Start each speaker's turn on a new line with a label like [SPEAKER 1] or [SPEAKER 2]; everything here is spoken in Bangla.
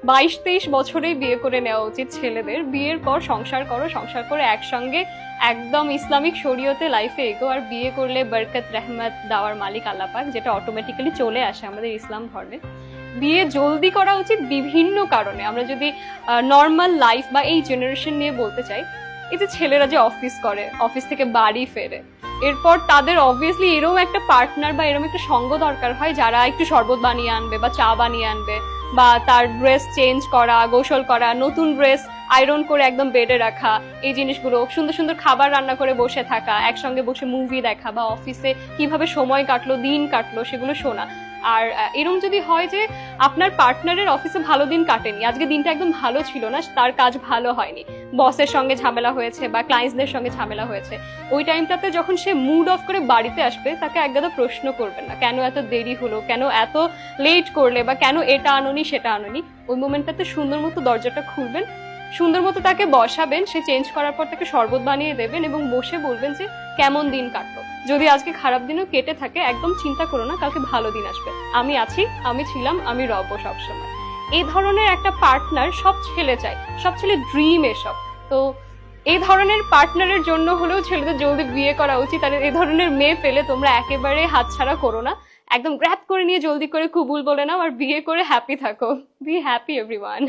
[SPEAKER 1] 22-23 বছরেই বিয়ে করে নেওয়া উচিত ছেলেদের। বিয়ের পর সংসার করো, সংসার করে একসঙ্গে একদম ইসলামিক শরীয়তে লাইফে এগো। আর বিয়ে করলে বরকত রহমত দেওয়ার মালিক আল্লাহ পাক, যেটা অটোমেটিক্যালি চলে আসে আমাদের ইসলাম ধর্মে। বিয়ে জলদি করা উচিত বিভিন্ন কারণে। আমরা যদি নর্মাল লাইফ বা এই জেনারেশন নিয়ে বলতে চাই, এই যে ছেলেরা যে অফিস করে, অফিস থেকে বাড়ি ফেরে, এরপর তাদের অবভিয়াসলি এরকম একটা পার্টনার বা এরকম একটা সঙ্গ দরকার হয় যারা একটু শরবত বানিয়ে আনবে বা চা বানিয়ে আনবে, বা তার ড্রেস চেঞ্জ করা, গোসল করা, নতুন ড্রেস আয়রন করে একদম বেডে রাখা, এই জিনিসগুলো, সুন্দর সুন্দর খাবার রান্না করে বসে থাকা, একসঙ্গে বসে মুভি দেখা, বা অফিসে কিভাবে সময় কাটলো, দিন কাটলো, সেগুলো শোনা। আর এরকম যদি হয় যে আপনার পার্টনারের অফিসে ভালো দিন কাটেনি, আজকে দিনটা একদম ভালো ছিল না, তার কাজ ভালো হয়নি, বসের সঙ্গে ঝামেলা হয়েছে বা ক্লায়েন্টসদের সঙ্গে ঝামেলা হয়েছে, ওই টাইমটাতে যখন সে মুড অফ করে বাড়িতে আসবে, তাকে একগাদা প্রশ্ন করবেন না, কেন এত দেরি হলো, কেন এত লেট করলে, বা কেন এটা আনোনি সেটা আনোনি। ওই মোমেন্টটাতে সুন্দর মতো দরজাটা খুলবেন, সুন্দর মতো তাকে বসাবেন, সে চেঞ্জ করার পর তাকে শরবত বানিয়ে দেবেন এবং বসে বলবেন যে কেমন দিন কাটলো। যদি আজকে খারাপ দিনও কেটে থাকে, একদম চিন্তা করো না, কালকে ভালো দিন আসবে, আমি আছি, আমি ছিলাম, আমি রব সবসময়। এই ধরনের একটা পার্টনার সব ছেলে চায়, সব ছেলে ড্রিম এসব। তো এই ধরনের পার্টনারের জন্য হলেও ছেলেদের জলদি বিয়ে করা উচিত। আর এই ধরনের মেয়ে পেলে তোমরা একেবারে হাতছাড়া করো না, একদম গ্র্যাব করে নিয়ে জলদি করে কবুল বলে নাও আর বিয়ে করে হ্যাপি থাকো। Be happy everyone.